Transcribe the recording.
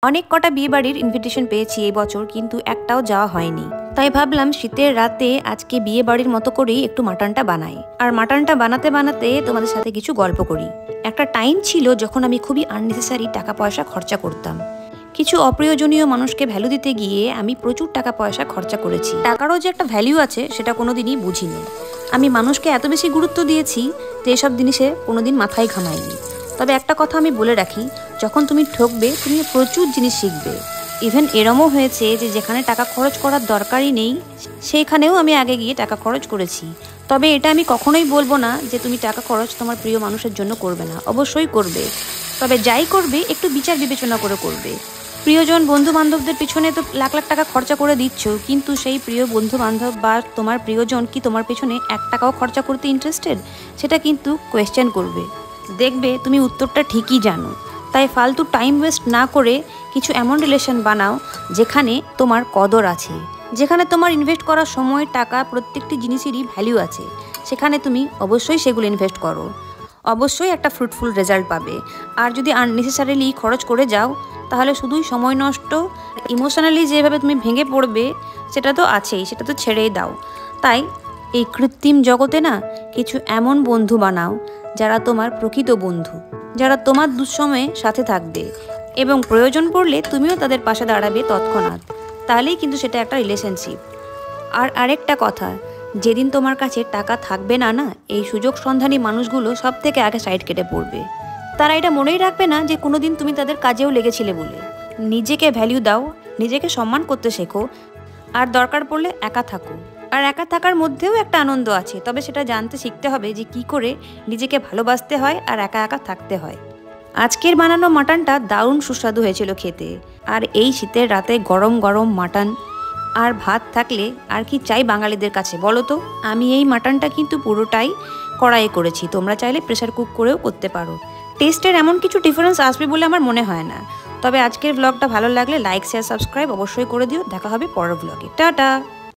অনেক কটা বিয়ে বাড়ির ইনভিটেশন পেয়েছি এই বছর, কিন্তু একটাও যাওয়া হয়নি। তাই ভাবলাম শীতের রাতে আজকে বিয়ে বাড়ির মতো করেই একটু মাটনটা বানাই, আর মাটনটা বানাতে বানাতে তোমাদের সাথে কিছু গল্প করি। একটা টাইম ছিল যখন আমি খুবই আননেসেসারি টাকা পয়সা খরচা করতাম। কিছু অপ্রয়োজনীয় মানুষকে ভ্যালু দিতে গিয়ে আমি প্রচুর টাকা পয়সা খরচা করেছি। টাকারও যে একটা ভ্যালু আছে সেটা কোনোদিনই বুঝিনি। আমি মানুষকে এত বেশি গুরুত্ব দিয়েছি যে এসব জিনিসে কোনোদিন মাথায় ঘামাইনি। তবে একটা কথা আমি বলে রাখি, যখন তুমি ঠকবে তুমি প্রচুর জিনিস শিখবে। ইভেন এরমও হয়েছে যে যেখানে টাকা খরচ করার দরকারই নেই সেইখানেও আমি আগে গিয়ে টাকা খরচ করেছি। তবে এটা আমি কখনোই বলবো না যে তুমি টাকা খরচ তোমার প্রিয় মানুষের জন্য করবে না, অবশ্যই করবে। তবে যাই করবে একটু বিচার বিবেচনা করে করবে। প্রিয়জন বন্ধু বান্ধবদের পিছনে তো লাখ লাখ টাকা খরচা করে দিচ্ছ, কিন্তু সেই প্রিয় বন্ধু বান্ধব বা তোমার প্রিয়জন কি তোমার পেছনে 1 টাকাও খরচা করতে ইন্টারেস্টেড? সেটা কিন্তু কোয়েশ্চেন করবে। দেখবে তুমি উত্তরটা ঠিকই জানো। তাই ফালতু টাইম ওয়েস্ট না করে কিছু এমন রিলেশন বানাও যেখানে তোমার কদর আছে, যেখানে তোমার ইনভেস্ট করার সময় টাকা প্রত্যেকটি জিনিসেরই ভ্যালু আছে। সেখানে তুমি অবশ্যই সেগুলো ইনভেস্ট করো, অবশ্যই একটা ফ্রুটফুল রেজাল্ট পাবে। আর যদি আননেসেসারিলি খরচ করে যাও তাহলে শুধুই সময় নষ্ট, ইমোশনালি যেভাবে তুমি ভেঙে পড়বে সেটা তো আছেই, সেটা তো ছেড়েই দাও। তাই এই কৃত্রিম জগতে না কিছু এমন বন্ধু বানাও যারা তোমার প্রকৃত বন্ধু, যারা তোমার দুঃসময়ে সাথে থাকবে এবং প্রয়োজন পড়লে তুমিও তাদের পাশে দাঁড়াবে তৎক্ষণাৎ। তাহলেই কিন্তু সেটা একটা রিলেশনশিপ। আর আরেকটা কথা, যেদিন তোমার কাছে টাকা থাকবে না না, এই সুযোগ সন্ধানী মানুষগুলো সব থেকে আগে সাইড কেটে পড়বে। তারা এটা মনেই রাখবে না যে কোনোদিন তুমি তাদের কাজেও লেগেছিলে বলে। নিজেকে ভ্যালু দাও, নিজেকে সম্মান করতে শেখো, আর দরকার পড়লে একা থাকো। আর একা থাকার মধ্যেও একটা আনন্দ আছে, তবে সেটা জানতে শিখতে হবে যে কি করে নিজেকে ভালোবাসতে হয় আর একা একা থাকতে হয়। আজকের বানানো মাটনটা দারুণ সুস্বাদু হয়েছিল খেতে। আর এই শীতের রাতে গরম গরম মাটন আর ভাত থাকলে আর কি চাই বাঙালিদের কাছে বলো তো? আমি এই মাটনটা কিন্তু পুরোটাই কড়াইয়ে করেছি, তোমরা চাইলে প্রেসার কুক করেও করতে পারো। টেস্টের এমন কিছু ডিফারেন্স আসবে বলে আমার মনে হয় না। তবে আজকের ব্লগটা ভালো লাগলে লাইক শেয়ার সাবস্ক্রাইব অবশ্যই করে দিও। দেখা হবে পরের ব্লগে। টাটা।